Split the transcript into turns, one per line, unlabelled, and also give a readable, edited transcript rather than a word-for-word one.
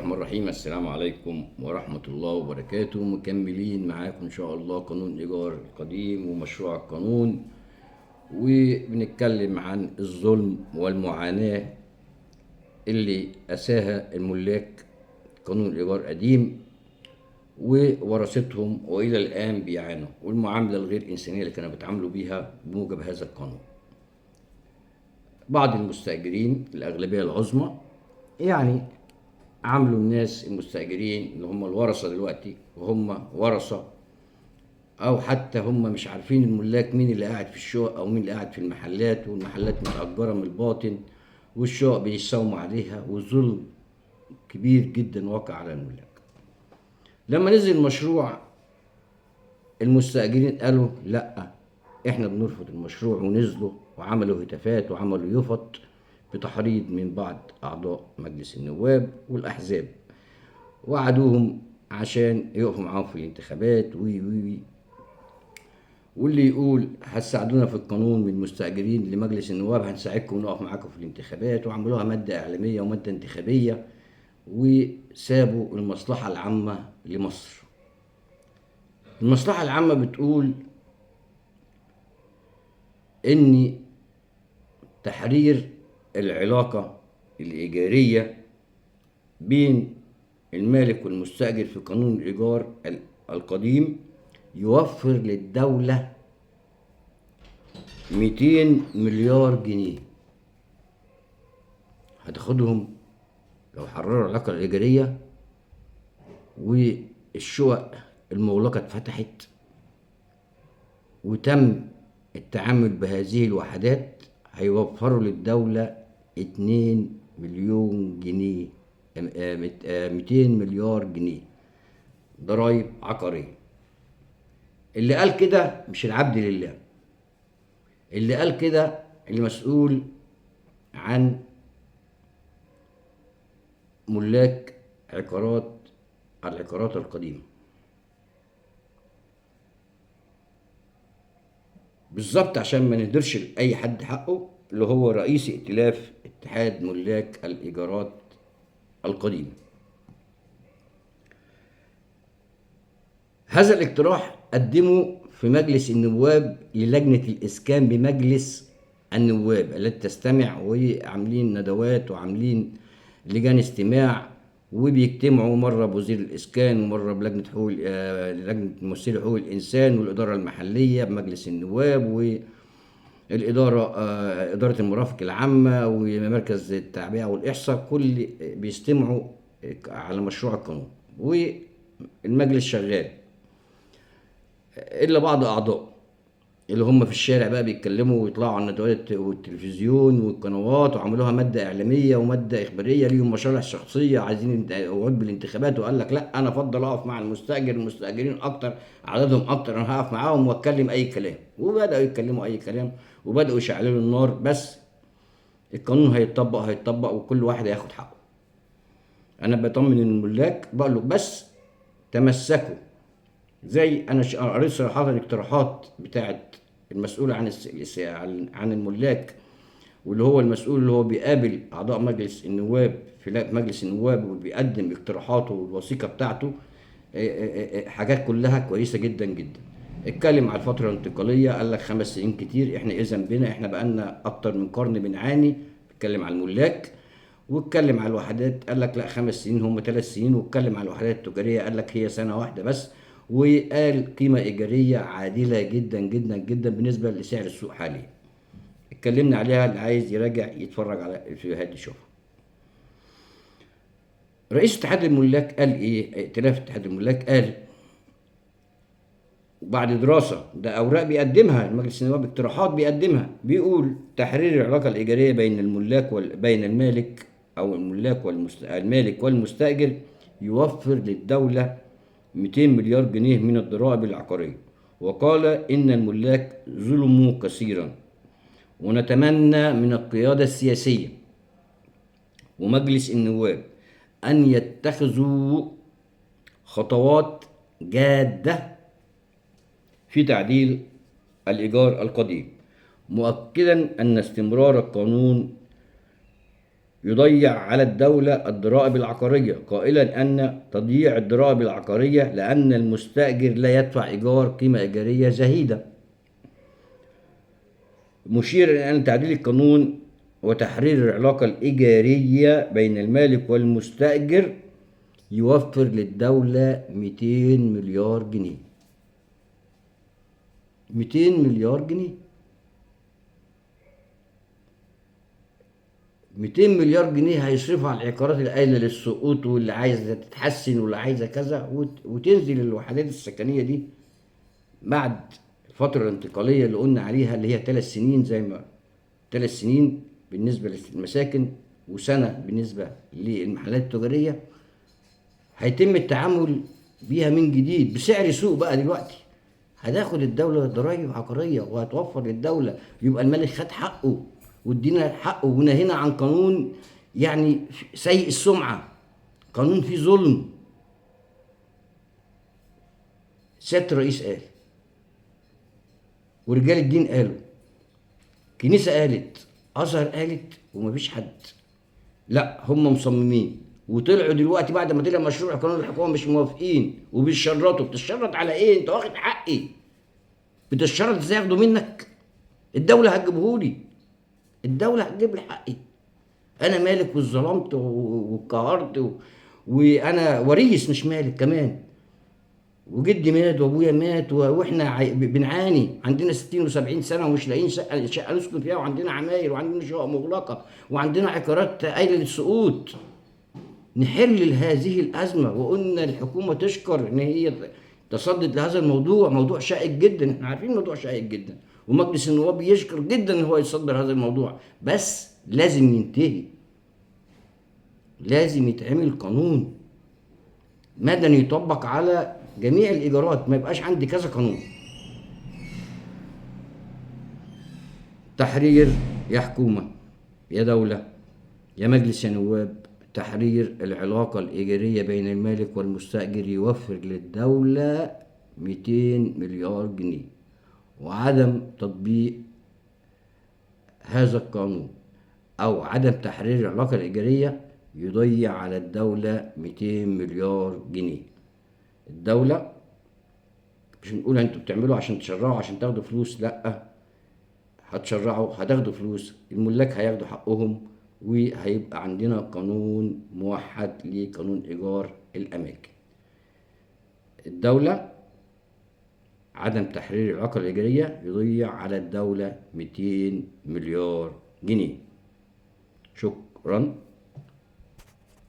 الرحمن الرحيم. السلام عليكم ورحمة الله وبركاته. مكملين معاكم إن شاء الله قانون الإيجار القديم ومشروع القانون، وبنتكلم عن الظلم والمعاناة اللي أساها الملاك قانون الإيجار القديم وورثتهم وإلى الآن بيعانوا، والمعاملة الغير إنسانية اللي كانوا بيتعاملوا بيها بموجب هذا القانون. بعض المستأجرين الأغلبية العظمى يعني عاملوا الناس المستأجرين اللي هم الورثة دلوقتي، وهم ورثة أو حتى هم مش عارفين الملاك مين اللي قاعد في الشقق أو مين اللي قاعد في المحلات، والمحلات متأجرة من الباطن والشقق بيساوموا عليها، والظلم كبير جدا واقع على الملاك. لما نزل المشروع المستأجرين قالوا لأ، احنا بنرفض المشروع، ونزلوا وعملوا هتافات وعملوا يفط بتحريض من بعض أعضاء مجلس النواب والأحزاب، وعدوهم عشان يقفوا معاهم في الانتخابات وي واللي يقول هتساعدونا في القانون من المستأجرين لمجلس النواب هنساعدكم ونقف معاكم في الانتخابات، وعملوها مادة إعلامية ومادة انتخابية، وسابوا المصلحة العامة لمصر. المصلحة العامة بتقول إن تحرير العلاقة الإيجارية بين المالك والمستأجر في قانون الإيجار القديم يوفر للدولة 200 مليار جنيه هتاخدهم لو حرروا العلاقة الإيجارية، والشقق المغلقة اتفتحت وتم التعامل بهذه الوحدات، هيوفروا للدولة 2 مليون جنيه 200 مليار جنيه ضرائب عقارية. اللي قال كده مش العبد لله، اللي قال كده المسؤول عن ملاك العقارات القديمة بالظبط، عشان ما نهدرش لأي حد حقه، اللي هو رئيس ائتلاف اتحاد ملاك الإيجارات القديمة. هذا الاقتراح قدمه في مجلس النواب للجنة الإسكان بمجلس النواب التي تستمع، وعاملين ندوات وعاملين لجان استماع، وبيجتمعوا مرة بوزير الإسكان ومرة بلجنة حقوق لجنة ممثلي حقوق الإنسان والإدارة المحلية بمجلس النواب، والإدارة إدارة المرافق العامة ومركز التعبئة والإحصاء، كل بيستمعوا على مشروع القانون، والمجلس شغال الا بعض اعضاء اللي هم في الشارع بقى بيتكلموا ويطلعوا على الندوات والتلفزيون والقنوات، وعملوها ماده اعلاميه وماده اخباريه، ليهم مصالح شخصيه عايزين وعود بالانتخابات، وقال لك لا انا افضل اقف مع المستاجرين اكتر، عددهم اكتر، انا هقف معاهم واتكلم اي كلام، وبداوا يتكلموا اي كلام وبداوا يشعللوا النار. بس القانون هيتطبق وكل واحد هياخد حقه. انا بطمن الملاك بقول له بس تمسكوا، زي انا قريت صراحه الاقتراحات بتاعت المسؤول عن الملاك، واللي هو المسؤول اللي هو بيقابل اعضاء مجلس النواب في مجلس النواب وبيقدم اقتراحاته والوثيقه بتاعته، حاجات كلها كويسه جدا جدا. اتكلم على الفتره الانتقاليه، قال لك 5 سنين كتير، احنا ايه ذنبنا؟ احنا بقالنا اكتر من قرن بنعاني. اتكلم على الملاك، واتكلم على الوحدات، قال لك لا 5 سنين هم 3 سنين، واتكلم على الوحدات التجاريه قال لك هي سنه واحده بس، وقال قيمه ايجاريه عادله جدا جدا جدا بالنسبه لسعر السوق حاليا. اتكلمنا عليها، اللي عايز يراجع يتفرج على الفيديوهات دي يشوفها. رئيس اتحاد الملاك قال ايه؟ ائتلاف اتحاد الملاك قال بعد دراسه، ده اوراق بيقدمها المجلس النواب، اقتراحات بيقدمها، بيقول تحرير العلاقه الايجاريه بين الملاك بين المالك او المالك والمستاجر يوفر للدوله 200 مليار جنيه من الضرائب العقاريه، وقال ان الملاك ظلموا كثيرا، ونتمنى من القياده السياسيه ومجلس النواب ان يتخذوا خطوات جاده في تعديل الإيجار القديم، مؤكدا أن استمرار القانون يضيع على الدولة الضرائب العقارية، قائلا أن تضييع الضرائب العقارية لأن المستأجر لا يدفع إيجار قيمة إيجارية زهيدة، مشير إلى أن تعديل القانون وتحرير العلاقة الإيجارية بين المالك والمستأجر يوفر للدولة 200 مليار جنيه. 200 مليار جنيه. 200 مليار جنيه هيصرفوا على العقارات اللي قايله للسقوط واللي عايزه تتحسن واللي عايزه كذا، وتنزل الوحدات السكنيه دي بعد الفتره الانتقاليه اللي قلنا عليها، اللي هي 3 سنين، زي ما 3 سنين بالنسبه للمساكن وسنه بالنسبه للمحلات التجاريه، هيتم التعامل بيها من جديد بسعر سوق بقى. دلوقتي هتاخد الدولة ضرائب عقارية وهتوفر للدولة، يبقى الملك خد حقه وادينا حقه، ونهينا عن قانون يعني سيء السمعة، قانون فيه ظلم. سيادة الرئيس قال، ورجال الدين قالوا، كنيسة قالت، أزهر قالت، ومفيش حد. لا، هم مصممين، وطلعوا دلوقتي بعد ما طلع مشروع قانون الحكومة مش موافقين وبيشرطوا. بتشرط على ايه؟ انت واخد حقي، بتشترط ازاي ياخدوا منك؟ الدولة هتجيبهولي، الدولة هتجيب لي حقي. أنا مالك واتظلمت واتقهرت وأنا وريث مش مالك كمان، وجدي مات وأبويا مات وإحنا بنعاني، عندنا 60 و70 سنة ومش لاقيين شقة نسكن فيها، وعندنا عماير وعندنا شقق مغلقة وعندنا عقارات قايلة للسقوط. نحل هذه الأزمة، وقلنا الحكومة تشكر إن هي تصدت لهذا الموضوع، موضوع شائك جدا، احنا عارفين موضوع شائك جدا، ومجلس النواب يشكر جدا ان هو يصدر هذا الموضوع، بس لازم ينتهي، لازم يتعمل قانون مدني يطبق على جميع الإيجارات، ما يبقاش عندي كذا قانون. تحرير يا حكومة يا دولة يا مجلس يا نواب، تحرير العلاقة الإيجارية بين المالك والمستأجر يوفر للدولة 200 مليار جنيه، وعدم تطبيق هذا القانون أو عدم تحرير العلاقة الإيجارية يضيع على الدولة 200 مليار جنيه. الدولة مش بنقول انتوا بتعملوا عشان تشرعوا عشان تاخدوا فلوس، لأ، هتشرعوا هتاخدوا فلوس، الملاك هياخدوا حقهم، وهيبقى عندنا قانون موحد لقانون إيجار الأماكن. الدولة عدم تحرير العلاقة الإيجارية يضيع على الدولة 200 مليار جنيه. شكرا.